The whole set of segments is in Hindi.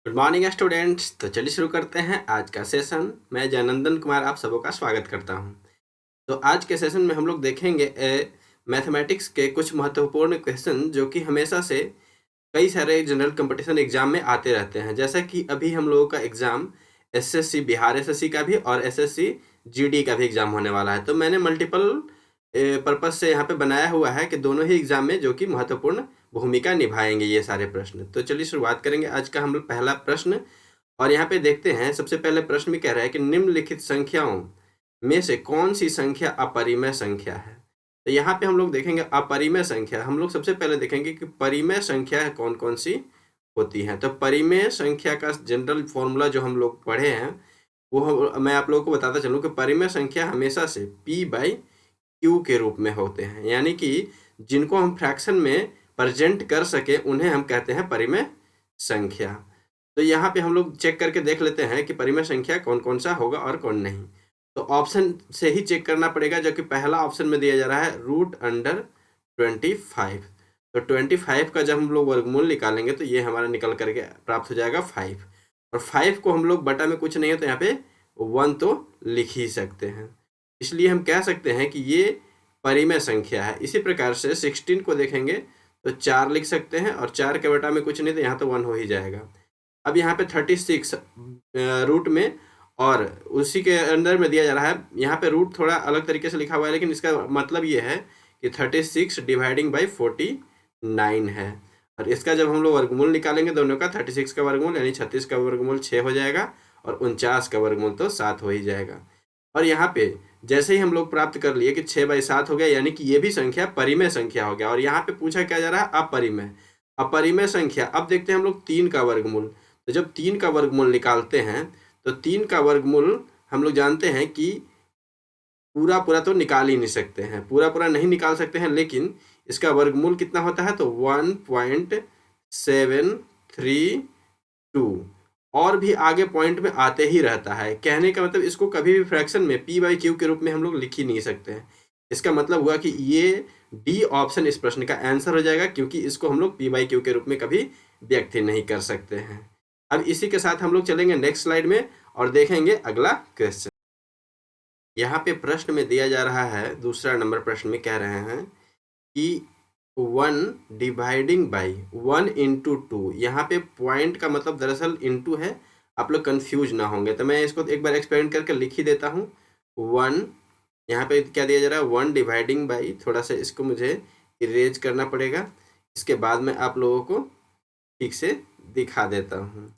Good morning students. तो चलिए शुरू करते हैं आज का सेशन। मैं जयनंदन कुमार आप सबों का स्वागत करता हूं। तो आज के सेशन में हम लोग देखेंगे मैथमेटिक्स के कुछ महत्वपूर्ण क्वेश्चन जो कि हमेशा से कई सारे जनरल कंपटीशन एग्जाम में आते रहते हैं। जैसा कि अभी हम लोगों का एग्जाम एसएससी बिहार एसएससी का भी और एसएससी जीडी का भी एग्जाम होने वाला है। तो मैंने मल्टीपल पर्पज से यहाँ पे बनाया हुआ है कि दोनों ही एग्जाम में जो कि महत्वपूर्ण भूमिका निभाएंगे ये सारे प्रश्न। तो चलिए शुरुआत करेंगे आज का हम लोग पहला प्रश्न। और यहाँ पे देखते हैं सबसे पहले प्रश्न में कह रहा है कि निम्नलिखित संख्याओं में से कौन सी संख्या अपरिमेय संख्या है। तो यहाँ पे हम लोग देखेंगे अपरिमेय संख्या। हम लोग सबसे पहले देखेंगे कि परिमेय संख्या कौन कौन सी होती हैं। तो परिमेय संख्या का जनरल फॉर्मूला जो हम लोग पढ़े हैं वो मैं आप लोगों को बताता चलूँ कि परिमेय संख्या हमेशा से P/Q के रूप में होते हैं, यानी कि जिनको हम फ्रैक्शन में प्रेजेंट कर सके उन्हें हम कहते हैं परिमेय संख्या। तो यहाँ पे हम लोग चेक करके देख लेते हैं कि परिमेय संख्या कौन कौन सा होगा और कौन नहीं। तो ऑप्शन से ही चेक करना पड़ेगा, जो कि पहला ऑप्शन में दिया जा रहा है √25। तो 25 का जब हम लोग वर्गमूल निकालेंगे तो ये हमारा निकल करके प्राप्त हो जाएगा 5। और 5 को हम लोग बटा में कुछ नहीं है तो यहाँ पे 1 तो लिख ही सकते हैं, इसलिए हम कह सकते हैं कि ये परिमेय संख्या है। इसी प्रकार से 16 को देखेंगे तो 4 लिख सकते हैं और 4 के बटा में कुछ नहीं तो यहाँ तो 1 हो ही जाएगा। अब यहाँ पे 36 रूट में और उसी के अंदर में दिया जा रहा है, यहाँ पे रूट थोड़ा अलग तरीके से लिखा हुआ है, लेकिन इसका मतलब ये है कि 36 डिवाइडिंग बाई 49 है। और इसका जब हम लोग वर्गमूल निकालेंगे दोनों का, 36 का वर्गमूल यानी 36 का वर्गमूल 6 हो जाएगा और 49 का वर्गमूल तो 7 हो ही जाएगा। और यहाँ पे जैसे ही हम लोग प्राप्त कर लिए कि 6/7 हो गया, यानी कि ये भी संख्या परिमेय संख्या हो गया। और यहाँ पे पूछा क्या जा रहा है, अपरिमेय। अपरिमेय संख्या। अब देखते हैं हम लोग 3 का वर्गमूल। तो जब 3 का वर्गमूल निकालते हैं तो 3 का वर्गमूल हम लोग जानते हैं कि पूरा पूरा तो निकाल ही नहीं सकते हैं, पूरा पूरा नहीं निकाल सकते हैं, लेकिन इसका वर्गमूल कितना होता है तो 1.732 और भी आगे पॉइंट में आते ही रहता है। कहने का मतलब इसको कभी भी फ्रैक्शन में P/Q के रूप में हम लोग लिख ही नहीं सकते हैं। इसका मतलब हुआ कि ये डी ऑप्शन इस प्रश्न का आंसर हो जाएगा, क्योंकि इसको हम लोग P/Q के रूप में कभी व्यक्त नहीं कर सकते हैं। अब इसी के साथ हम लोग चलेंगे नेक्स्ट स्लाइड में और देखेंगे अगला क्वेश्चन। यहाँ पे प्रश्न में दिया जा रहा है, दूसरा नंबर प्रश्न में कह रहे हैं कि 1 डिवाइडिंग बाई 1 इंटू 2। यहाँ पे पॉइंट का मतलब दरअसल इंटू है, आप लोग कंफ्यूज ना होंगे। तो मैं इसको एक बार एक्सपेरिमेंट करके लिख ही देता हूँ। 1 यहाँ पे क्या दिया जा रहा है, 1 डिवाइडिंग बाई, थोड़ा सा इसको मुझे इरेज करना पड़ेगा, इसके बाद मैं आप लोगों को ठीक से दिखा देता हूँ।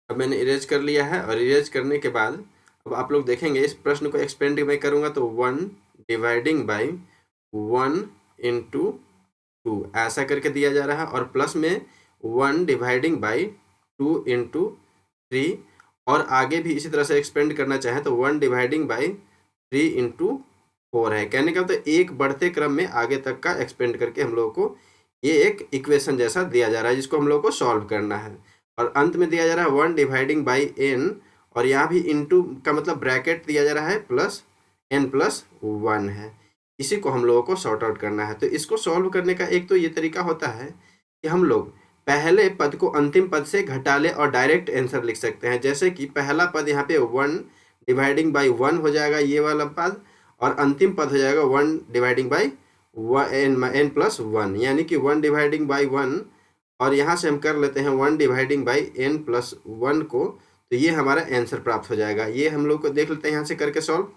अब मैंने इरेज कर लिया है और इरेज करने के बाद अब आप लोग देखेंगे इस प्रश्न को एक्सपेंड मैं करूँगा तो 1 डिवाइडिंग बाई 1 इंटू 2 ऐसा करके दिया जा रहा है, और प्लस में 1 डिवाइडिंग बाई 2 इंटू 3, और आगे भी इसी तरह से एक्सपेंड करना चाहें तो 1 डिवाइडिंग बाई 3 इंटू 4 है। कहने का तो एक बढ़ते क्रम में आगे तक का एक्सपेंड करके हम लोगों को ये एक इक्वेशन जैसा दिया जा रहा है, जिसको हम लोगों को सॉल्व करना है। और अंत में दिया जा रहा है 1 डिवाइडिंग बाई n, और यहाँ भी इंटू का मतलब ब्रैकेट दिया जा रहा है प्लस n+1 है। इसी को हम लोगों को सॉर्ट आउट करना है। तो इसको सॉल्व करने का एक तो ये तरीका होता है कि हम लोग पहले पद को अंतिम पद से घटा ले और डायरेक्ट आंसर लिख सकते हैं। जैसे कि पहला पद यहाँ पे 1 डिवाइडिंग बाई 1 हो जाएगा ये वाला पद, और अंतिम पद हो जाएगा 1 डिवाइडिंग बाई n+1, यानी कि 1 डिवाइडिंग बाई 1, और यहाँ से हम कर लेते हैं 1 डिवाइडिंग बाई n+1 को, तो ये हमारा आंसर प्राप्त हो जाएगा। ये हम लोग को देख लेते हैं यहाँ से करके सॉल्व।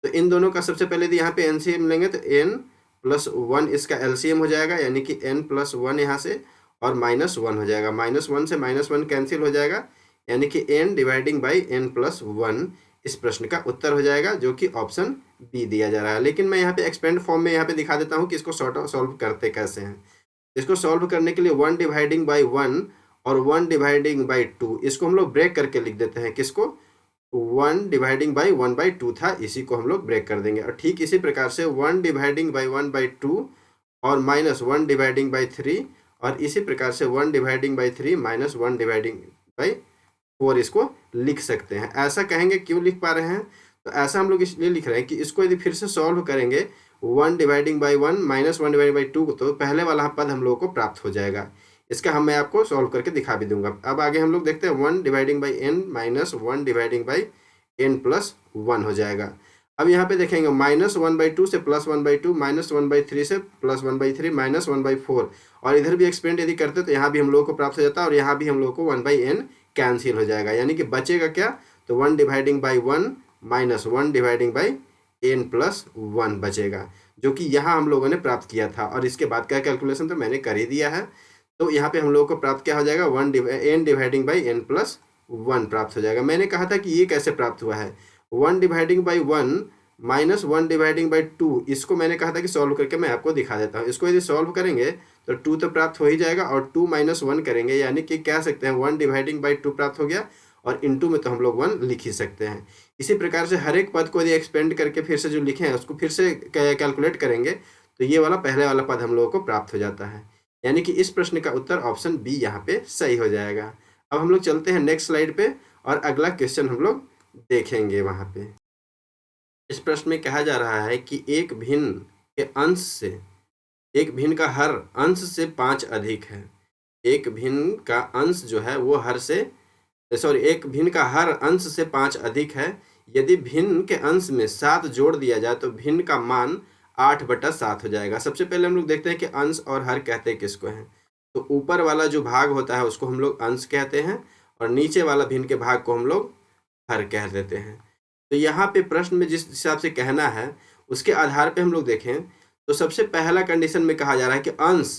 तो इन दोनों का सबसे पहले यदि यहाँ पे एलसीएम लेंगे तो n+1 इसका एलसीएम हो जाएगा, यानी कि n+1 यहाँ से और -1 हो जाएगा। -1 से -1 कैंसिल हो जाएगा, यानी कि n डिवाइडिंग बाई n+1 इस प्रश्न का उत्तर हो जाएगा, जो कि ऑप्शन बी दिया जा रहा है। लेकिन मैं यहाँ पे एक्सपेंड फॉर्म में यहाँ पे दिखा देता हूँ कि इसको सॉल्व करते कैसे हैं। इसको सॉल्व करने के लिए 1 डिवाइडिंग बाई 1 और 1 डिवाइडिंग बाई 2 इसको हम लोग ब्रेक करके लिख देते हैं। किसको, 1 डिवाइडिंग बाई 1/2 था, इसी को हम लोग ब्रेक कर देंगे। और ठीक इसी प्रकार से 1 डिवाइडिंग बाई 1/2 और -1 डिवाइडिंग बाई 3, और इसी प्रकार से 1 डिवाइडिंग बाई 3 -1 डिवाइडिंग बाई 4 इसको लिख सकते हैं। ऐसा कहेंगे क्यों लिख पा रहे हैं, तो ऐसा हम लोग इसलिए लिख रहे हैं कि इसको यदि फिर से सॉल्व करेंगे 1 डिवाइडिंग बाई 1 -1 डिवाइडिंग बाई 2 तो पहले वाला पद हम लोगों को प्राप्त हो जाएगा। इसका मैं आपको सॉल्व करके दिखा भी दूंगा। अब आगे हम लोग देखते हैं 1 dividing by n minus 1 dividing by n plus 1 हो जाएगा। अब यहाँ पे देखेंगे -1/2 से +1/2, -1/3 से +1/3, -1/4, और इधर भी एक्सपेंड यदि करते तो यहाँ भी हम लोगों को प्राप्त हो जाता है और यहाँ भी हम लोगों को 1/n कैंसिल हो जाएगा, यानी कि बचेगा क्या, तो 1 dividing by 1 minus 1 dividing by n plus 1 बचेगा, जो कि यहाँ हम लोगों ने प्राप्त किया था। और इसके बाद का कैलकुलेशन तो मैंने कर ही दिया है। तो यहाँ पे हम लोगों को प्राप्त क्या हो जाएगा, n dividing by n plus 1 प्राप्त हो जाएगा। मैंने कहा था कि ये कैसे प्राप्त हुआ है, 1 dividing by 1 minus 1 dividing by 2, इसको मैंने कहा था कि सॉल्व करके मैं आपको दिखा देता हूँ। इसको यदि सॉल्व करेंगे तो 2 तो प्राप्त हो ही जाएगा, और 2 माइनस 1 करेंगे, यानी कि कह सकते हैं 1 डिवाइडिंग बाई 2 प्राप्त हो गया, और इनटू में तो हम लोग 1 लिख ही सकते हैं। इसी प्रकार से हर एक पद को यदि एक्सपेंड करके फिर से जो लिखे हैं उसको फिर से कैलकुलेट करेंगे तो ये वाला पहले वाला पद हम लोगों को प्राप्त हो जाता है, यानी कि इस प्रश्न का उत्तर ऑप्शन बी यहाँ पे सही हो जाएगा। अब हम लोग चलते हैं नेक्स्ट स्लाइड पे और अगला क्वेश्चन हम लोग देखेंगे। वहाँ पे इस प्रश्न में कहा जा रहा है कि एक भिन्न के अंश से, एक भिन्न का हर अंश से 5 अधिक है। एक भिन्न का अंश जो है वो एक भिन्न का हर अंश से 5 अधिक है। यदि भिन्न के अंश में 7 जोड़ दिया जाए तो भिन्न का मान 8/7 हो जाएगा। सबसे पहले हम लोग देखते हैं कि अंश और हर कहते हैं किसको हैं। तो ऊपर वाला जो भाग होता है उसको हम लोग अंश कहते हैं, और नीचे वाला भिन्न के भाग को हम लोग हर कह देते हैं। तो यहाँ पे प्रश्न में जिस हिसाब से कहना है उसके आधार पे हम लोग देखें तो सबसे पहला कंडीशन में कहा जा रहा है कि अंश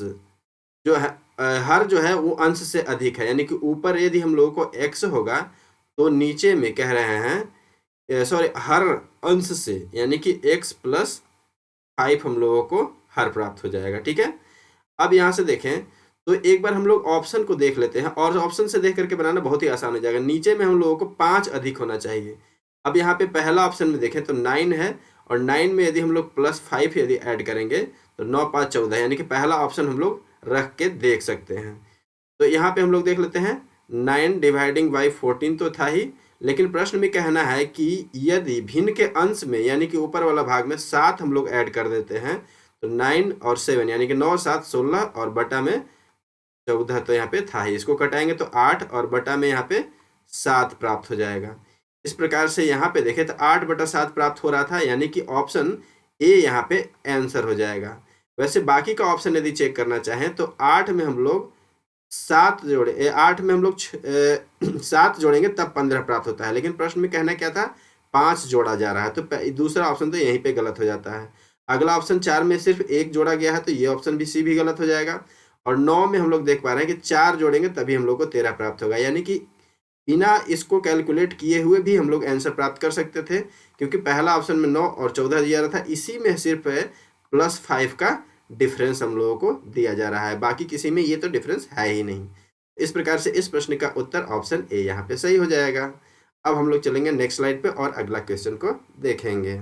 जो है, हर जो है वो अंश से अधिक है, यानी कि ऊपर यदि हम लोगों को x होगा तो नीचे में कह रहे हैं हर अंश से, यानी कि x प्लस 5 हम लोगों को हर प्राप्त हो जाएगा। ठीक है, अब यहाँ से देखें तो एक बार हम लोग ऑप्शन को देख लेते हैं, और ऑप्शन से देख करके बनाना बहुत ही आसान हो जाएगा। नीचे में हम लोगों को 5 अधिक होना चाहिए। अब यहाँ पे पहला ऑप्शन में देखें तो 9 है, और 9 में यदि हम लोग +5 यदि ऐड करेंगे तो 9 5 14, यानी कि पहला ऑप्शन हम लोग रख के देख सकते हैं। तो यहाँ पे हम लोग देख लेते हैं 9 डिवाइडिंग बाई 14 तो था ही, लेकिन प्रश्न में कहना है कि यदि भिन्न के अंश में, यानी कि ऊपर वाला भाग में 7 हम लोग ऐड कर देते हैं तो 9 और 7, यानी कि 9 7 16, और बटा में 14 तो यहाँ पे था ही, इसको कटाएंगे तो 8, और बटा में यहाँ पे 7 प्राप्त हो जाएगा। इस प्रकार से यहाँ पे देखें तो 8/7 प्राप्त हो रहा था, यानी कि ऑप्शन ए यहाँ पे आंसर हो जाएगा। वैसे बाकी का ऑप्शन यदि चेक करना चाहें तो 8 में हम लोग 7 जोड़ेंगे तब 15 प्राप्त होता है, लेकिन प्रश्न में कहना क्या था, 5 जोड़ा जा रहा है, तो दूसरा ऑप्शन तो यहीं पे गलत हो जाता है। अगला ऑप्शन 4 में सिर्फ 1 जोड़ा गया है, तो ये ऑप्शन भी सी भी गलत हो जाएगा। और 9 में हम लोग देख पा रहे हैं कि 4 जोड़ेंगे तभी हम लोग को 13 प्राप्त होगा, यानी कि बिना इसको कैलकुलेट किए हुए भी हम लोग आंसर प्राप्त कर सकते थे, क्योंकि पहला ऑप्शन में 9 और 14 दिया रहा था, इसी में सिर्फ +5 का डिफरेंस हम लोगों को दिया जा रहा है, बाकी किसी में ये तो डिफरेंस है ही नहीं। इस प्रकार से इस प्रश्न का उत्तर ऑप्शन ए यहाँ पे सही हो जाएगा। अब हम लोग चलेंगे नेक्स्ट स्लाइड पे और अगला क्वेश्चन को देखेंगे।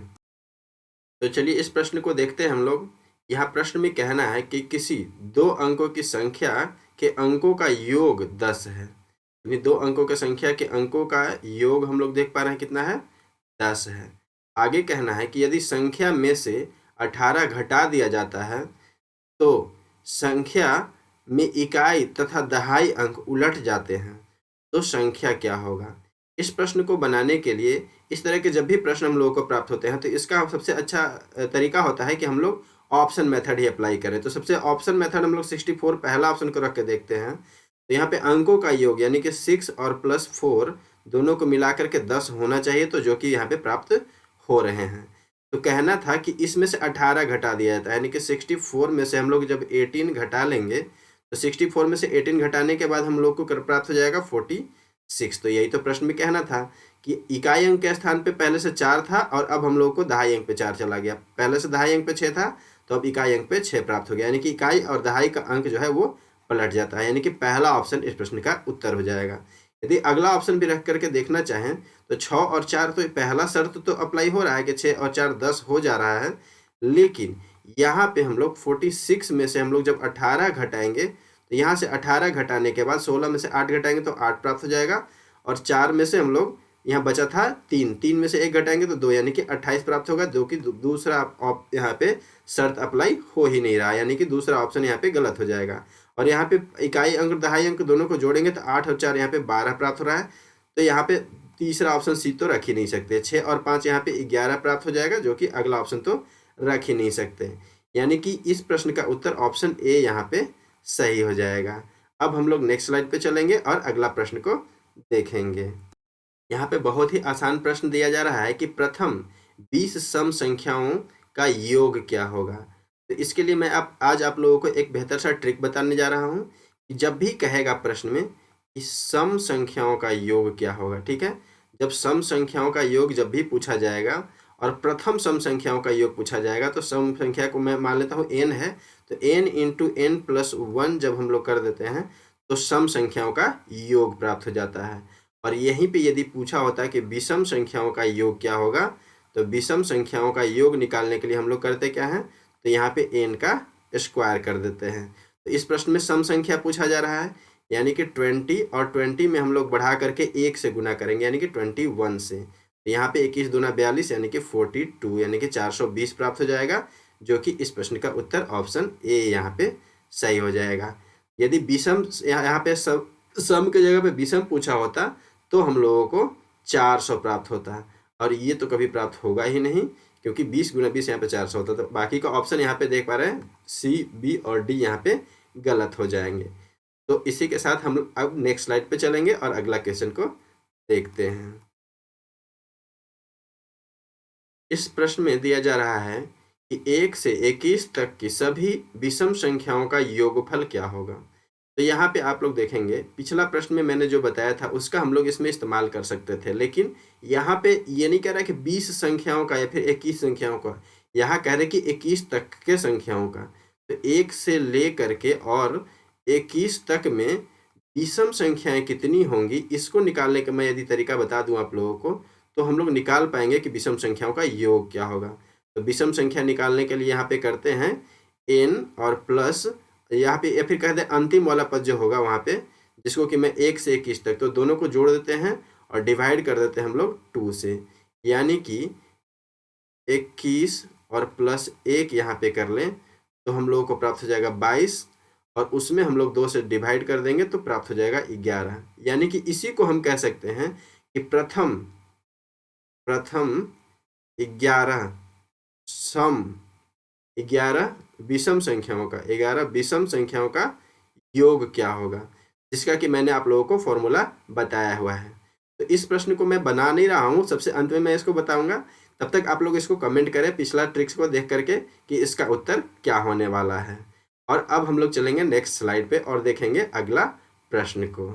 तो चलिए इस प्रश्न को देखते हैं हम लोग। यहाँ प्रश्न में कहना है कि किसी 2 अंकों की संख्या के अंकों का योग 10 है। यानी 2 अंकों की संख्या के अंकों का योग हम लोग देख पा रहे हैं कितना है, 10 है। आगे कहना है कि यदि संख्या में से 18 घटा दिया जाता है तो संख्या में इकाई तथा दहाई अंक उलट जाते हैं, तो संख्या क्या होगा। इस प्रश्न को बनाने के लिए इस तरह के जब भी प्रश्न हम लोगों को प्राप्त होते हैं तो इसका सबसे अच्छा तरीका होता है कि हम लोग ऑप्शन मेथड ही अप्लाई करें। तो सबसे ऑप्शन मेथड हम लोग 64 पहला ऑप्शन को रख के देखते हैं। तो यहाँ पे अंकों का योग यानी कि 6 और +4 दोनों को मिलाकर के 10 होना चाहिए, तो जो कि यहाँ पे प्राप्त हो रहे हैं। तो कहना था कि इसमें से 18 घटा दिया जाता है, यानी कि 64 में से हम लोग जब 18 घटा लेंगे तो 64 में से 18 घटाने के बाद हम लोग को प्राप्त हो जाएगा 46। तो यही तो प्रश्न में कहना था कि इकाई अंक के स्थान पे पहले से 4 था और अब हम लोग को दहाई अंक पे 4 चला गया। पहले से दहाई अंक पे 6 था तो अब इकाई अंक पे 6 प्राप्त हो गया, यानी कि इकाई और दहाई का अंक जो है वो पलट जाता है, यानी कि पहला ऑप्शन इस प्रश्न का उत्तर हो जाएगा। यदि अगला ऑप्शन भी रख करके देखना चाहें तो 6 और 4 तो पहला शर्त तो अप्लाई हो रहा है कि 6 और 4 10 हो जा रहा है, लेकिन यहाँ पे हम लोग 46 में से हम लोग जब 18 घटाएंगे तो यहाँ से 18 घटाने के बाद 16 में से 8 घटाएंगे तो 8 प्राप्त हो जाएगा, और 4 में से हम लोग यहाँ बचा था 3 में से 1 घटाएंगे तो 2, यानी कि 28 प्राप्त होगा, जो कि दूसरा यहाँ पे शर्त अप्लाई हो ही नहीं रहा, यानी कि दूसरा ऑप्शन यहाँ पे गलत हो जाएगा। और यहाँ पे इकाई अंक दहाई अंक दोनों को जोड़ेंगे तो 8 और 4 यहाँ पे 12 प्राप्त हो रहा है। तो यहाँ पे तीसरा ऑप्शन सी तो रख ही नहीं सकते। 6 और 5 यहाँ पे 11 प्राप्त हो जाएगा, जो कि अगला ऑप्शन तो रख ही नहीं सकते। यानी कि इस प्रश्न का उत्तर ऑप्शन ए यहाँ पे सही हो जाएगा। अब हम लोग नेक्स्ट स्लाइड पे चलेंगे और अगला प्रश्न को देखेंगे। यहाँ पे बहुत ही आसान प्रश्न दिया जा रहा है कि प्रथम 20 सम संख्याओं का योग क्या होगा। तो इसके लिए मैं आज आप लोगों को एक बेहतर सा ट्रिक बताने जा रहा हूँ कि जब भी कहेगा प्रश्न में कि सम संख्याओं का योग क्या होगा, ठीक है, जब सम संख्याओं का योग जब भी पूछा जाएगा और प्रथम सम संख्याओं का योग पूछा जाएगा, तो सम संख्या को मैं मान लेता हूँ n है, तो n इंटू n प्लस 1 जब हम लोग कर देते हैं तो सम संख्याओं का योग प्राप्त हो जाता है। और यहीं पे यदि पूछा होता है कि विषम संख्याओं का योग क्या होगा, तो विषम संख्याओं का योग निकालने के लिए हम लोग करते क्या हैं, तो यहाँ पे n का स्क्वायर कर देते हैं। तो इस प्रश्न में सम संख्या पूछा जा रहा है, यानी कि 20 और 20 में हम लोग बढ़ा करके 1 से गुना करेंगे, यानी कि 21 से। तो यहाँ पे 21 दूना 42 यानी कि 42 यानी कि 420 प्राप्त हो जाएगा, जो कि इस प्रश्न का उत्तर ऑप्शन ए यहाँ पे सही हो जाएगा। यदि विषम यहाँ पे सम के जगह पे विषम पूछा होता तो हम लोगों को 400 प्राप्त होता, और ये तो कभी प्राप्त होगा ही नहीं, क्योंकि 20 गुना 20 यहाँ पे 400 होता। तो बाकी का ऑप्शन यहाँ पे देख पा रहे हैं, सी, बी और डी यहाँ पे गलत हो जाएंगे। तो इसी के साथ हम अब नेक्स्ट स्लाइड पे चलेंगे और अगला क्वेश्चन को देखते हैं। इस प्रश्न में दिया जा रहा है कि 1 से 21 तक की सभी विषम संख्याओं का योगफल क्या होगा। तो यहाँ पे आप लोग देखेंगे, पिछला प्रश्न में मैंने जो बताया था उसका हम लोग इसमें इस्तेमाल कर सकते थे, लेकिन यहाँ पे ये नहीं कह रहा कि 20 संख्याओं का या फिर 21 संख्याओं का, यहाँ कह रहे कि 21 तक के संख्याओं का। तो 1 से ले करके और 21 तक में विषम संख्याएं कितनी होंगी, इसको निकालने का मैं यदि तरीका बता दूं आप लोगों को, तो हम लोग निकाल पाएंगे कि विषम संख्याओं का योग क्या होगा। तो विषम संख्या निकालने के लिए यहाँ पे करते हैं n और प्लस यहाँ पे, या फिर कह दें अंतिम वाला पद जो होगा वहाँ पे, जिसको कि मैं 1 से 21 तक, तो दोनों को जोड़ देते हैं और डिवाइड कर देते हैं हम लोग 2 से, यानी कि 21 और प्लस 1 यहाँ पे कर लें तो हम लोगों को प्राप्त हो जाएगा 22, और उसमें हम लोग 2 से डिवाइड कर देंगे तो प्राप्त हो जाएगा 11। यानी कि इसी को हम कह सकते हैं कि प्रथम 11 सम 11 विषम संख्याओं का 11 विषम संख्याओं का योग क्या होगा, जिसका कि मैंने आप लोगों को फॉर्मूला बताया हुआ है। तो इस प्रश्न को मैं बना नहीं रहा हूँ, सबसे अंत में मैं इसको बताऊंगा, तब तक आप लोग इसको कमेंट करें पिछला ट्रिक्स को देख करके कि इसका उत्तर क्या होने वाला है। और अब हम लोग चलेंगे नेक्स्ट स्लाइड पे और देखेंगे अगला प्रश्न को।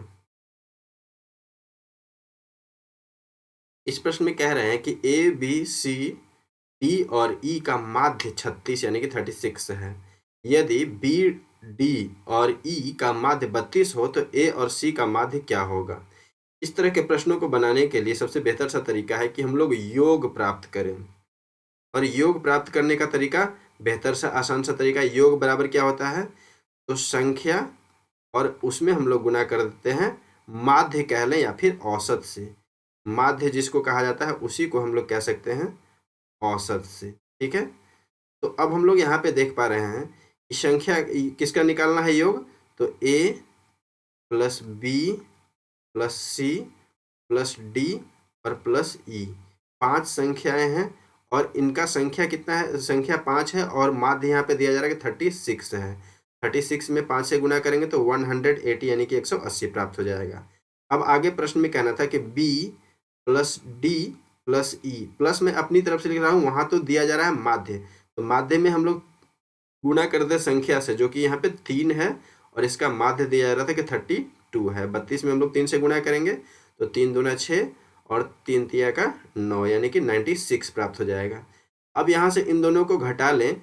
इस प्रश्न में कह रहे हैं कि ए, बी, सी, डी और ई का माध्य 36 यानी कि 36 है। यदि बी, डी और ई का माध्य 32 हो तो ए और सी का माध्य क्या होगा। इस तरह के प्रश्नों को बनाने के लिए सबसे बेहतर सा तरीका है कि हम लोग योग प्राप्त करें, और योग प्राप्त करने का तरीका बेहतर सा आसान सा तरीका, योग बराबर क्या होता है, तो संख्या और उसमें हम लोग गुना कर देते हैं माध्य कह लें या फिर औसत से। माध्य जिसको कहा जाता है उसी को हम लोग कह सकते हैं औसत से, ठीक है। तो अब हम लोग यहाँ पे देख पा रहे हैं कि संख्या किसका निकालना है योग, तो A plus B plus C plus D और प्लस ई, 5 संख्याएं हैं और इनका संख्या कितना है, संख्या 5 है और माध्य यहाँ पे दिया जा रहा है कि 36 है। 36 में 5 से गुना करेंगे तो 180 यानी कि 180 प्राप्त हो जाएगा। अब आगे प्रश्न में कहना था कि b प्लस डी प्लस ई, प्लस मैं अपनी तरफ से लिख रहा हूँ, वहाँ तो दिया जा रहा है माध्य, तो माध्य में हम लोग गुना करते संख्या से जो कि यहाँ पे 3 है और इसका माध्य दिया जा रहा था कि 32 है। 32 में हम लोग 3 से गुना करेंगे तो 3 दूना 6 और 3 तिया का 9 यानी कि 96 प्राप्त हो जाएगा। अब यहाँ से इन दोनों को घटा लें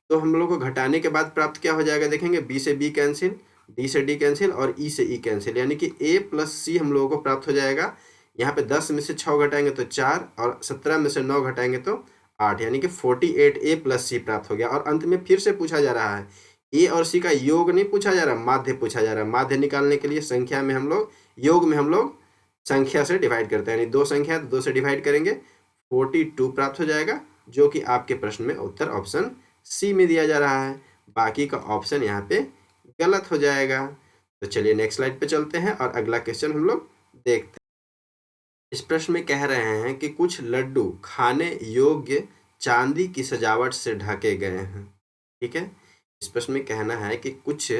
तो हम लोग को घटाने के बाद प्राप्त क्या हो जाएगा, देखेंगे b से b कैंसिल, d से d कैंसिल और e से e कैंसिल, यानी कि a प्लस c हम लोगों को प्राप्त हो जाएगा। यहाँ पे 10 में से 6 घटाएंगे तो 4 और 17 में से 9 घटाएंगे तो 8, यानी कि 48a प्लस c प्राप्त हो गया। और अंत में फिर से पूछा जा रहा है, a और c का योग नहीं पूछा जा रहा, माध्य पूछा जा रहा है। माध्य निकालने के लिए संख्या में हम लोग, योग में हम लोग संख्या से डिवाइड करते हैं, यानी 2 संख्या तो 2 से डिवाइड करेंगे 42 प्राप्त हो जाएगा, जो कि आपके प्रश्न में उत्तर ऑप्शन सी में दिया जा रहा है। बाकी का ऑप्शन यहाँ पे गलत हो जाएगा। तो चलिए नेक्स्ट स्लाइड पे चलते हैं और अगला क्वेश्चन हम लोग देखते हैं। इस प्रश्न में कह रहे हैं कि कुछ लड्डू खाने योग्य चांदी की सजावट से ढके गए हैं। ठीक है, इस प्रश्न में कहना है कि कुछ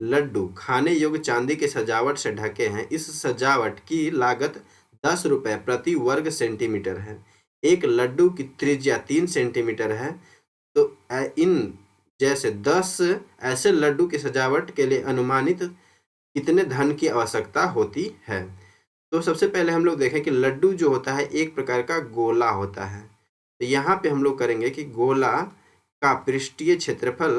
लड्डू खाने योग्य चांदी की सजावट से ढके हैं। इस सजावट की लागत 10 रुपये प्रति वर्ग सेंटीमीटर है। एक लड्डू की त्रिज्या 3 सेंटीमीटर है। तो इन जैसे 10 ऐसे लड्डू की सजावट के लिए अनुमानित कितने धन की आवश्यकता होती है। तो सबसे पहले हम लोग देखें कि लड्डू जो होता है एक प्रकार का गोला होता है। तो यहाँ पे हम लोग करेंगे कि का पृष्ठीय क्षेत्रफल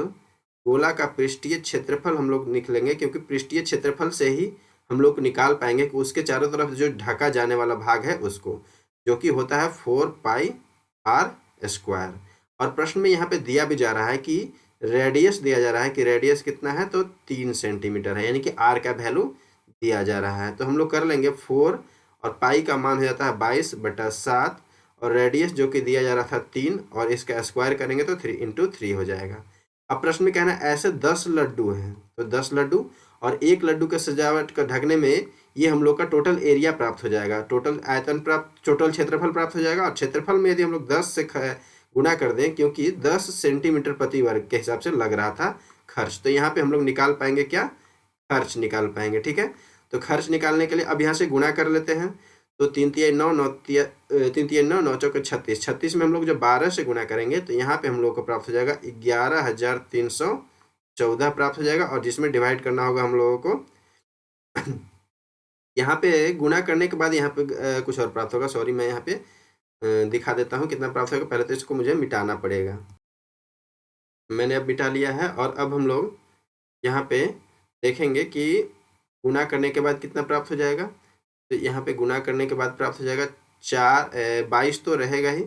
गोला का पृष्ठीय क्षेत्रफल हम लोग निकलेंगे, क्योंकि पृष्ठीय क्षेत्रफल से ही हम लोग निकाल पाएंगे कि उसके चारों तरफ जो ढका जाने वाला भाग है उसको, जो कि होता है 4πr²। और प्रश्न में यहाँ पे दिया भी जा रहा है कि रेडियस दिया जा रहा है कि रेडियस कितना है, तो 3 सेंटीमीटर है, यानी कि आर का वैल्यू दिया जा रहा है। तो हम लोग कर लेंगे 4 और पाई का मान हो जाता है 22/7 और रेडियस जो कि दिया जा रहा था 3 और इसका स्क्वायर करेंगे तो 3 × 3 हो जाएगा। अब प्रश्न में कहना है ऐसे 10 लड्डू हैं, तो 10 लड्डू और एक लड्डू के सजावट का ढकने में ये हम लोग का टोटल एरिया प्राप्त हो जाएगा, टोटल आयतन प्राप्त, टोटल क्षेत्रफल प्राप्त हो जाएगा। और क्षेत्रफल में यदि हम लोग 10 से गुणा कर दें, क्योंकि 10 सेंटीमीटर प्रति वर्ग के हिसाब से लग रहा था खर्च, तो यहाँ पे हम लोग निकाल पाएंगे क्या, खर्च निकाल पाएंगे। ठीक है, तो खर्च निकालने के लिए अब यहाँ से गुणा कर लेते हैं। तो 3 × 9 9 × 36, 36 में हम लोग जब 12 से गुणा करेंगे तो यहाँ पे हम लोग को प्राप्त हो जाएगा 11,314 प्राप्त हो जाएगा, और जिसमें डिवाइड करना होगा हम लोगों को। यहाँ पे गुणा करने के बाद यहाँ पे कुछ और प्राप्त होगा। सॉरी, मैं यहाँ पे दिखा देता हूँ कितना प्राप्त होगा। पहले तो इसको मुझे मिटाना पड़ेगा। मैंने अब मिटा लिया है और अब हम लोग यहाँ पे देखेंगे कि गुणा करने के बाद कितना प्राप्त हो जाएगा। तो यहाँ पे गुणा करने के बाद प्राप्त हो जाएगा 22 तो रहेगा ही,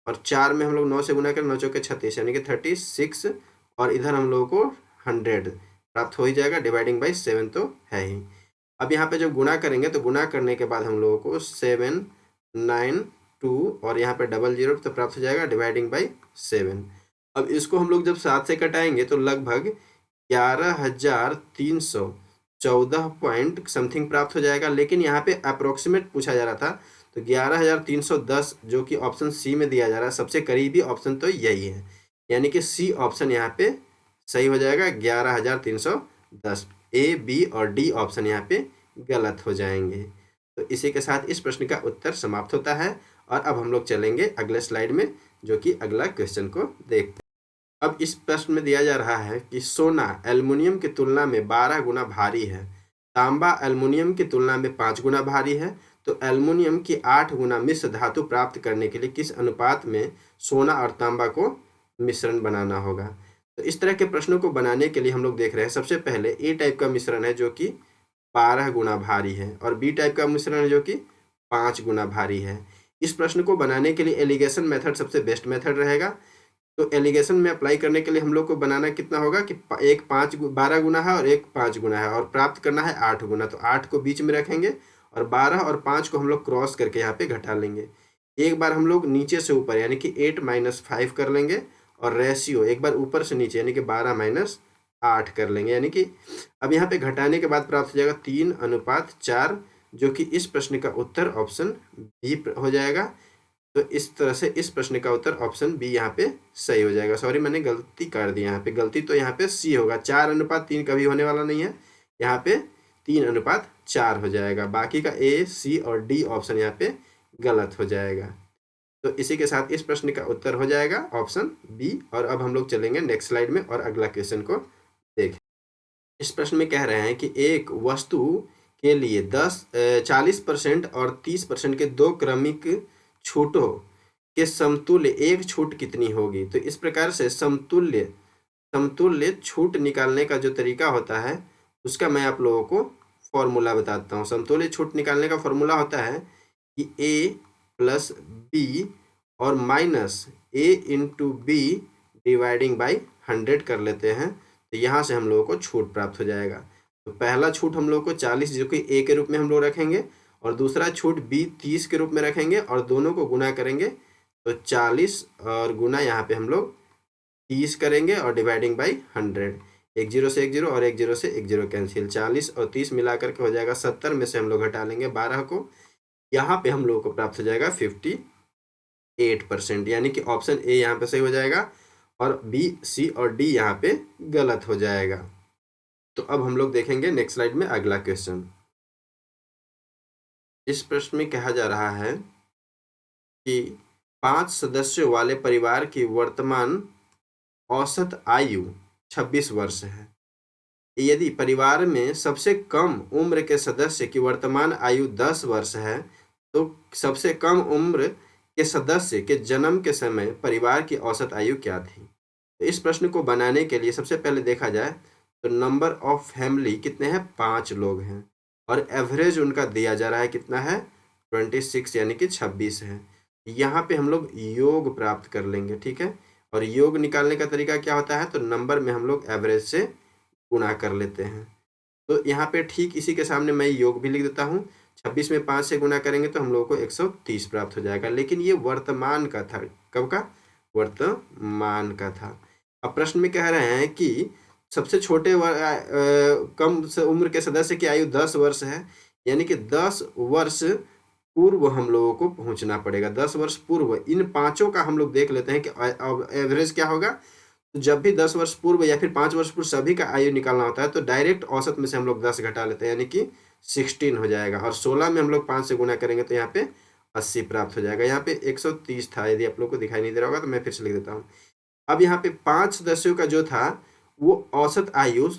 और 4 में हम लोग 9 से गुणा करें, 9 × 4 = 36, यानी कि 36, और इधर हम लोगों को 100 प्राप्त हो ही जाएगा। डिवाइडिंग बाई 7 तो है ही। अब यहाँ पे जब गुणा करेंगे तो गुणा करने के बाद हम लोगों को 7, 9, 2 और यहाँ पे 00 तो प्राप्त हो जाएगा डिवाइडिंग बाई 7। अब इसको हम लोग जब 7 से कटाएंगे तो लगभग 11,314 पॉइंट समथिंग प्राप्त हो जाएगा। लेकिन यहाँ पे अप्रोक्सीमेट पूछा जा रहा था, तो 11,310 जो कि ऑप्शन सी में दिया जा रहा है, सबसे करीबी ऑप्शन तो यही है, यानी कि सी ऑप्शन यहाँ पे सही हो जाएगा। 11,310, ए, बी और डी ऑप्शन यहाँ पे गलत हो जाएंगे। तो इसी के साथ इस प्रश्न का उत्तर समाप्त होता है। और अब हम लोग चलेंगे अगले स्लाइड में, जो कि अगला क्वेश्चन को देखते हैं। अब इस प्रश्न में दिया जा रहा है कि सोना एल्युमिनियम की तुलना में 12 गुना भारी है, तांबा एल्युमिनियम की तुलना में 5 गुना भारी है, तो एल्युमिनियम की 8 गुना मिश्र धातु प्राप्त करने के लिए किस अनुपात में सोना और तांबा को मिश्रण बनाना होगा। तो इस तरह के प्रश्नों को बनाने के लिए हम लोग देख रहे हैं, सबसे पहले ए टाइप का मिश्रण है जो कि 12 गुना भारी है, और बी टाइप का मिश्रण है जो कि 5 गुना भारी है। इस प्रश्न को बनाने के लिए एलिगेशन मेथड सबसे बेस्ट मेथड रहेगा। तो एलिगेशन में अप्लाई करने के लिए हम लोग को बनाना कितना होगा कि एक 12 गुना है और एक 5 गुना है, और प्राप्त करना है 8 गुना। तो 8 को बीच में रखेंगे और 12 और 5 को हम लोग क्रॉस करके यहाँ पे घटा लेंगे। एक बार हम लोग नीचे से ऊपर यानी कि 8 - 5 कर लेंगे, और रेशियो एक बार ऊपर से नीचे यानी कि 12 - 8 कर लेंगे, यानी कि अब यहाँ पे घटाने के बाद प्राप्त हो जाएगा 3:4, जो कि इस प्रश्न का उत्तर ऑप्शन बी हो जाएगा। तो इस तरह से इस प्रश्न का उत्तर ऑप्शन बी यहाँ पे सही हो जाएगा। सॉरी, मैंने गलती कर दी यहाँ पे, गलती तो यहाँ पे सी होगा। 4:3 कभी होने वाला नहीं है, यहाँ पे 3:4 हो जाएगा। बाकी का ए, सी और डी ऑप्शन यहाँ पे गलत हो जाएगा। तो इसी के साथ इस प्रश्न का उत्तर हो जाएगा ऑप्शन बी। और अब हम लोग चलेंगे नेक्स्ट स्लाइड में और अगला क्वेश्चन को देखें। इस प्रश्न में कह रहे हैं कि एक वस्तु के लिए 40% और 30% के 2 क्रमिक छूटों के समतुल्य एक छूट कितनी होगी। तो इस प्रकार से समतुल्य छूट निकालने का जो तरीका होता है उसका मैं आप लोगों को फॉर्मूला बताता हूँ। समतुल्य छूट निकालने का फॉर्मूला होता है कि a + b और minus a × b dividing by 100 कर लेते हैं। तो यहाँ से हम लोगों को छूट प्राप्त हो जाएगा। तो पहला छूट हम लोग को 40 जो कि a के रूप में हम लोग रखेंगे, और दूसरा छूट b 30 के रूप में रखेंगे, और दोनों को गुना करेंगे तो 40 और गुना यहाँ पे हम लोग 30 करेंगे और डिवाइडिंग बाई 100। एक जीरो से एक जीरो और एक जीरो से एक जीरो कैंसिल, 40 और 30 मिला करके हो जाएगा 70 में से हम लोग घटा लेंगे 12 को, यहाँ पे हम लोगों को प्राप्त हो जाएगा 58%, यानी कि ऑप्शन ए यहाँ पे सही हो जाएगा और बी, सी और डी यहाँ पे गलत हो जाएगा। तो अब हम लोग देखेंगे नेक्स्ट स्लाइड में अगला क्वेश्चन। इस प्रश्न में कहा जा रहा है कि 5 सदस्यों वाले परिवार की वर्तमान औसत आयु 26 वर्ष है। यदि परिवार में सबसे कम उम्र के सदस्य की वर्तमान आयु 10 वर्ष है, तो सबसे कम उम्र के सदस्य के जन्म के समय परिवार की औसत आयु क्या थी? तो इस प्रश्न को बनाने के लिए सबसे पहले देखा जाए तो नंबर ऑफ फैमिली कितने हैं, 5 लोग हैं और एवरेज उनका दिया जा रहा है कितना है, 26 यानी कि 26 है। यहाँ पे हम लोग योग प्राप्त कर लेंगे, ठीक है। और योग निकालने का तरीका क्या होता है, तो नंबर में हम लोग एवरेज से गुणा कर लेते हैं। तो यहाँ पे ठीक इसी के सामने मैं योग भी लिख देता हूँ। 26 में 5 से गुणा करेंगे तो हम लोगों को 130 प्राप्त हो जाएगा, लेकिन ये वर्तमान का था। कब का, वर्तमान का था। अब प्रश्न में कह रहे हैं कि सबसे छोटे कम उम्र के सदस्य की आयु 10 वर्ष है, यानी कि 10 वर्ष पूर्व हम लोगों को पहुंचना पड़ेगा। 10 वर्ष पूर्व इन पांचों का हम लोग देख लेते हैं कि एवरेज क्या होगा। तो जब भी 10 वर्ष पूर्व या फिर 5 वर्ष पूर्व सभी का आयु निकालना होता है तो डायरेक्ट औसत में से हम लोग 10 घटा लेते हैं, यानी कि 16 हो जाएगा। और 16 में हम लोग 5 से गुणा करेंगे तो यहाँ पे 80 प्राप्त हो जाएगा। यहाँ पे 130 था, यदि आप लोग को दिखाई नहीं दे रहा होगा तो मैं फिर से लिख देता हूँ। अब यहाँ पे 5 सदस्यों का जो था वो औसत आयु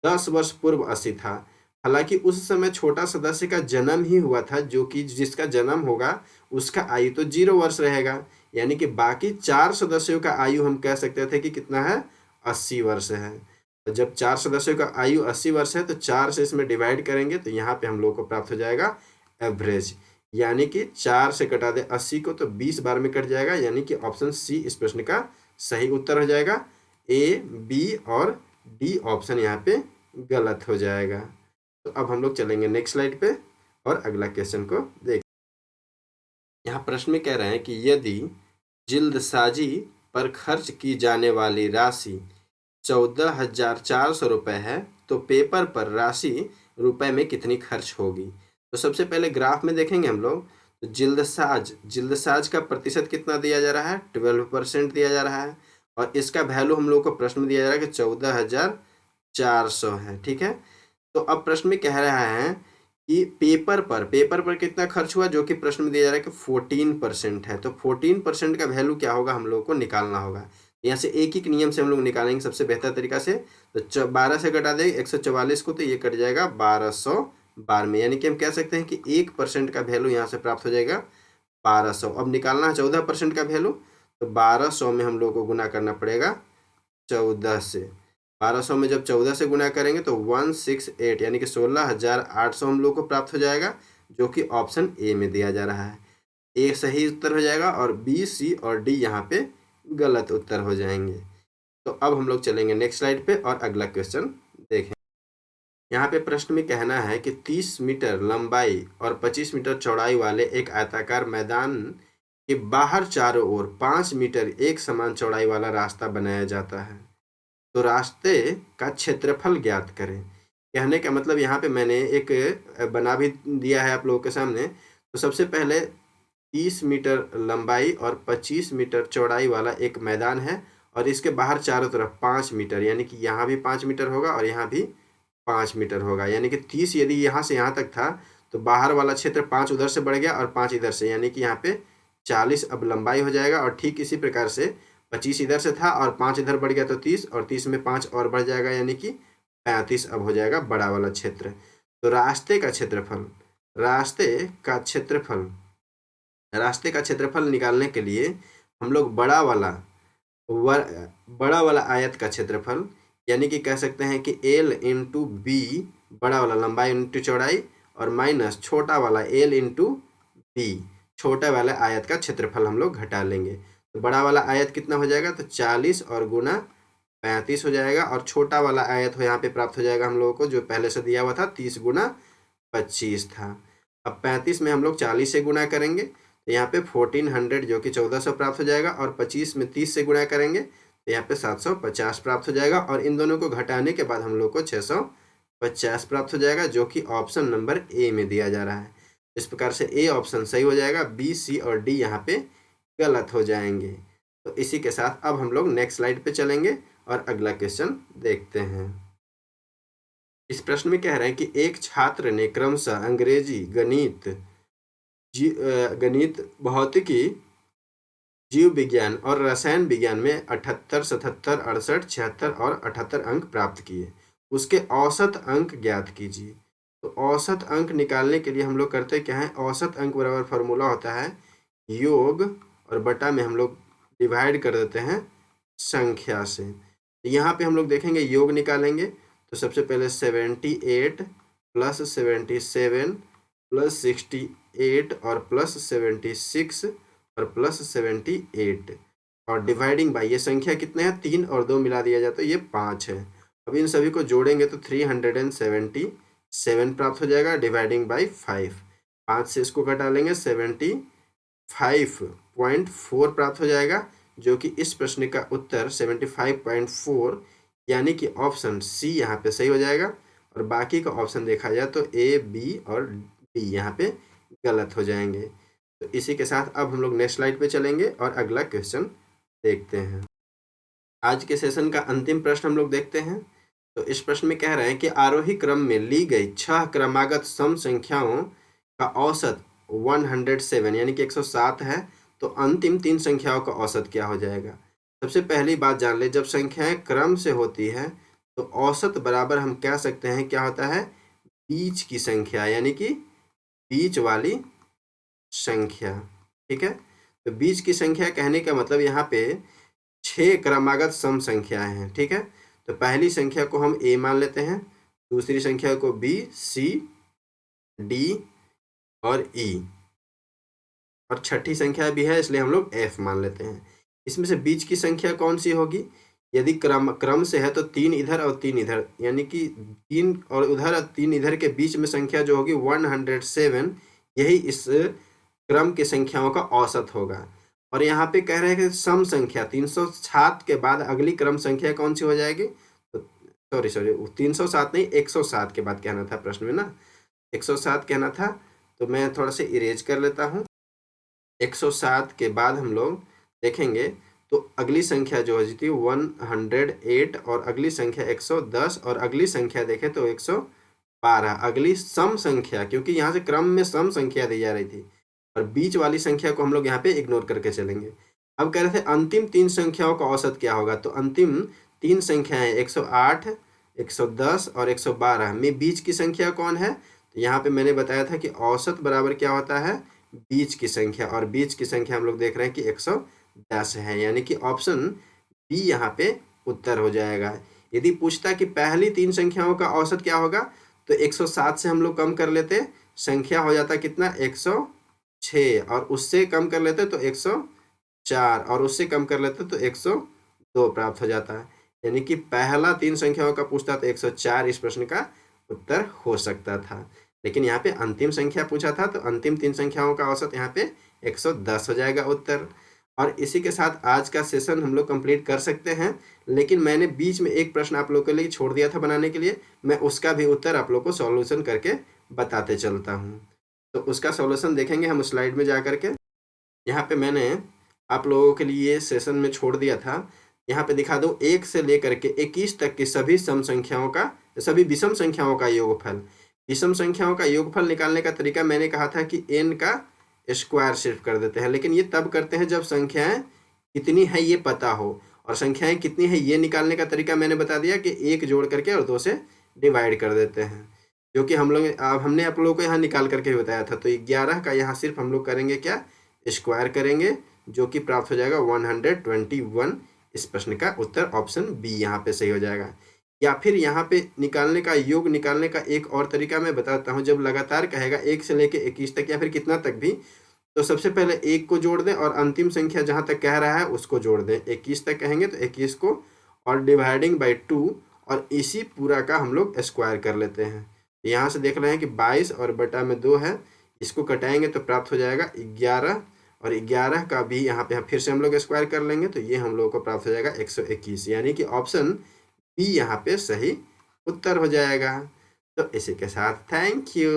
10 वर्ष पूर्व 80 था। हालांकि उस समय छोटा सदस्य का जन्म ही हुआ था, जो कि जिसका जन्म होगा उसका आयु तो 0 वर्ष रहेगा, यानी कि बाकी 4 सदस्यों का आयु हम कह सकते थे कि कितना है, 80 वर्ष है। तो जब 4 सदस्यों का आयु 80 वर्ष है तो 4 से इसमें डिवाइड करेंगे तो यहाँ पे हम लोग को प्राप्त हो जाएगा एवरेज, यानी कि 4 से कटा दे 80 को तो 20 बार में कट जाएगा, यानी कि ऑप्शन सी इस प्रश्न का सही उत्तर हो जाएगा। ए, बी और डी ऑप्शन यहाँ पे गलत हो जाएगा। तो अब हम लोग चलेंगे नेक्स्ट स्लाइड पे और अगला क्वेश्चन को देख। यहाँ प्रश्न में कह रहे हैं कि यदि जिल्दसाजी पर खर्च की जाने वाली राशि 14,400 रुपये है तो पेपर पर राशि रुपए में कितनी खर्च होगी? तो सबसे पहले ग्राफ में देखेंगे हम लोग। तो जिल्दसाज का प्रतिशत कितना दिया जा रहा है, 12% दिया जा रहा है और इसका वैल्यू हम लोग को प्रश्न में दिया जा रहा है कि 14,400 है, ठीक है। तो अब प्रश्न में कह रहा है कि पेपर पर कितना खर्च हुआ, जो कि प्रश्न में दिया जा रहा है कि 14% है। तो 14% का वैल्यू क्या होगा हम लोग को निकालना होगा। यहाँ से एक ही नियम से हम लोग निकालेंगे सबसे बेहतर तरीका से। तो 12 से घटा देंगे 144 को तो ये कट जाएगा 1212 में, यानी कि हम कह सकते हैं कि 1% का वैल्यू यहाँ से प्राप्त हो जाएगा 1200। अब निकालना है 14% का वैल्यू, तो 1200 में हम लोग को गुना करना पड़ेगा 14 से। 1200 में जब 14 से गुना करेंगे तो 168 यानी कि 16,800 हम लोग को प्राप्त हो जाएगा, जो कि ऑप्शन ए में दिया जा रहा है। ए सही उत्तर हो जाएगा और बी, सी और डी यहाँ पे गलत उत्तर हो जाएंगे। तो अब हम लोग चलेंगे नेक्स्ट स्लाइड पे और अगला क्वेश्चन देखें। यहाँ पे प्रश्न में कहना है कि 30 मीटर लंबाई और 25 मीटर चौड़ाई वाले एक आयताकार मैदान के बाहर चारों ओर 5 मीटर एक समान चौड़ाई वाला रास्ता बनाया जाता है, तो रास्ते का क्षेत्रफल ज्ञात करें। कहने का मतलब यहाँ पे मैंने एक बना भी दिया है आप लोगों के सामने। तो सबसे पहले 30 मीटर लंबाई और 25 मीटर चौड़ाई वाला एक मैदान है और इसके बाहर चारों तरफ 5 मीटर, यानी कि यहाँ भी 5 मीटर होगा और यहाँ भी 5 मीटर होगा, यानी कि 30 यदि यहाँ से यहाँ तक था तो बाहर वाला क्षेत्र 5 उधर से बढ़ गया और 5 इधर से, यानी कि यहाँ पे 40 अब लंबाई हो जाएगा। और ठीक इसी प्रकार से 25 इधर से था और 5 इधर बढ़ गया तो 30 और 30 में 5 और बढ़ जाएगा, यानी कि 35 अब हो जाएगा बड़ा वाला क्षेत्र। तो रास्ते का क्षेत्रफल निकालने के लिए हम लोग बड़ा वाला आयत का क्षेत्रफल, यानी कि कह सकते हैं कि L इंटू बी, बड़ा वाला लंबाई इंटू चौड़ाई, और माइनस छोटा वाला L इंटू बी, छोटा वाला आयत का क्षेत्रफल हम लोग घटा लेंगे। तो बड़ा वाला आयत कितना हो जाएगा, तो 40 और गुना 35 हो जाएगा और छोटा वाला आयत हो यहाँ पे प्राप्त हो जाएगा हम लोगों को जो पहले से दिया हुआ था 30 गुना 25 था। अब 35 में हम लोग 40 से गुना करेंगे तो यहाँ पे 1400 जो कि 1400 प्राप्त हो जाएगा और 25 में 30 से गुणा करेंगे तो यहाँ पे 750 प्राप्त हो जाएगा और इन दोनों को घटाने के बाद हम लोग को 650 प्राप्त हो जाएगा, जो कि ऑप्शन नंबर ए में दिया जा रहा है। इस प्रकार से ए ऑप्शन सही हो जाएगा, बी, सी और डी यहाँ पे गलत हो जाएंगे। तो इसी के साथ अब हम लोग नेक्स्ट स्लाइड पे चलेंगे और अगला क्वेश्चन देखते हैं। इस प्रश्न में कह रहे हैं कि एक छात्र ने क्रमशः अंग्रेजी, गणित, भौतिकी, जीव विज्ञान और रसायन विज्ञान में 78, 77, 68, 76 और 78 अंक प्राप्त किए। उसके औसत अंक ज्ञात कीजिए। तो औसत अंक निकालने के लिए हम लोग करते क्या है, औसत अंक बराबर फॉर्मूला होता है योग और बटा में हम लोग डिवाइड कर देते हैं संख्या से। यहाँ पे हम लोग देखेंगे योग निकालेंगे तो सबसे पहले 78 प्लस 77 प्लस 68 और प्लस 76 और प्लस 78 और डिवाइडिंग बाई, ये संख्या कितने हैं, 3 और 2 मिला दिया जाए तो ये 5 है। अब इन सभी को जोड़ेंगे तो 377 प्राप्त हो जाएगा, डिवाइडिंग बाई 5। 5 से इसको घटा लेंगे 75.4 प्राप्त हो जाएगा, जो कि इस प्रश्न का उत्तर 75.4 यानी कि ऑप्शन सी यहाँ पे सही हो जाएगा। और बाकी का ऑप्शन देखा जाए तो ए, बी और डी यहाँ पे गलत हो जाएंगे। तो इसी के साथ अब हम लोग नेक्स्ट स्लाइड पे चलेंगे और अगला क्वेश्चन देखते हैं। आज के सेशन का अंतिम प्रश्न हम लोग देखते हैं। तो इस प्रश्न में कह रहे हैं कि आरोही क्रम में ली गई 6 क्रमागत सम संख्याओं का औसत 107 यानी कि 107 है, तो अंतिम 3 संख्याओं का औसत क्या हो जाएगा। सबसे पहली बात जान ले, जब संख्याएं क्रम से होती है तो औसत बराबर हम कह सकते हैं क्या होता है, बीच की संख्या यानी कि बीच वाली संख्या। ठीक है, तो बीच की संख्या कहने का मतलब यहाँ पे 6 क्रमागत सम संख्याएं हैं। ठीक है, तो पहली संख्या को हम ए मान लेते हैं, दूसरी संख्या को बी, सी, डी और ई, और छठी संख्या भी है इसलिए हम लोग एफ मान लेते हैं। इसमें से बीच की संख्या कौन सी होगी, यदि क्रम से है तो 3 इधर और 3 इधर, यानी कि 3 और उधर और 3 इधर के बीच में संख्या जो होगी 107, यही इस क्रम की संख्याओं का औसत होगा। और यहाँ पे कह रहे हैं कि सम संख्या 307 के बाद अगली क्रम संख्या कौन सी हो जाएगी, तो सॉरी 307 नहीं, 107 के बाद कहना था प्रश्न में ना, 107 कहना था, तो मैं थोड़ा सा इरेज कर लेता हूँ। 107 के बाद हम लोग देखेंगे तो अगली संख्या जो होती है 108 और अगली संख्या 110 और अगली संख्या देखें तो 112, अगली सम संख्या, क्योंकि यहाँ से क्रम में सम संख्या दी जा रही थी और बीच वाली संख्या को हम लोग यहाँ पे इग्नोर करके चलेंगे। अब कह रहे थे अंतिम 3 संख्याओं का औसत क्या होगा, तो अंतिम 3 संख्याएं 108, 110 और 112 में बीच की संख्या कौन है, तो यहाँ पे मैंने बताया था कि औसत बराबर क्या होता है, बीच की संख्या, और बीच की संख्या हम लोग देख रहे हैं कि 110 है, यानी कि ऑप्शन बी यहाँ पे उत्तर हो जाएगा। यदि पूछता कि पहली 3 संख्याओं का औसत क्या होगा, तो 107 से हम लोग कम कर लेते, संख्या हो जाता कितना 106, और उससे कम कर लेते तो 104, और उससे कम कर लेते तो 102 प्राप्त हो जाता है, यानी कि पहला 3 संख्याओं का पूछता तो 104 इस प्रश्न का उत्तर हो सकता था। लेकिन यहाँ पे अंतिम संख्या पूछा था तो अंतिम 3 संख्याओं का औसत यहाँ पे 110 हो जाएगा उत्तर। और इसी के साथ आज का सेशन हम लोग कंप्लीट कर सकते हैं, लेकिन मैंने बीच में एक प्रश्न आप लोगों के लिए छोड़ दिया था बनाने के लिए, मैं उसका भी उत्तर आप लोग को सॉल्यूशन करके बताते चलता हूँ। तो उसका सॉल्यूशन देखेंगे हम स्लाइड में जा करके। यहाँ पे मैंने आप लोगों के लिए सेशन में छोड़ दिया था, यहाँ पे दिखा दूँ 1 से लेकर के 21 तक की सभी सभी विषम संख्याओं का योगफल। विषम संख्याओं का योगफल निकालने का तरीका मैंने कहा था कि n का स्क्वायर सिर्फ कर देते हैं, लेकिन ये तब करते हैं जब संख्याएं कितनी है ये पता हो, और संख्याएं कितनी है ये निकालने का तरीका मैंने बता दिया कि 1 जोड़ करके और 2 से डिवाइड कर देते हैं, जो कि हमने आप लोगों को यहाँ निकाल करके भी बताया था। तो 11 का यहाँ सिर्फ हम लोग करेंगे क्या, स्क्वायर करेंगे, जो कि प्राप्त हो जाएगा 121। इस प्रश्न का उत्तर ऑप्शन बी यहाँ पे सही हो जाएगा। या फिर यहाँ पे निकालने का योग निकालने का एक और तरीका मैं बताता हूँ, जब लगातार कहेगा 1 से लेके 21 तक या फिर कितना तक भी, तो सबसे पहले 1 को जोड़ दें और अंतिम संख्या जहाँ तक कह रहा है उसको जोड़ दें। 21 तक कहेंगे तो 21 को और डिवाइडिंग बाई 2, और इसी पूरा का हम लोग स्क्वायर कर लेते हैं। यहाँ से देख रहे हैं कि 22 और बटा में 2 है, इसको कटाएंगे तो प्राप्त हो जाएगा 11 और 11 का भी यहाँ पे फिर से हम लोग स्क्वायर कर लेंगे तो ये हम लोग को प्राप्त हो जाएगा 121, यानी कि ऑप्शन बी यहाँ पे सही उत्तर हो जाएगा। तो इसी के साथ थैंक यू।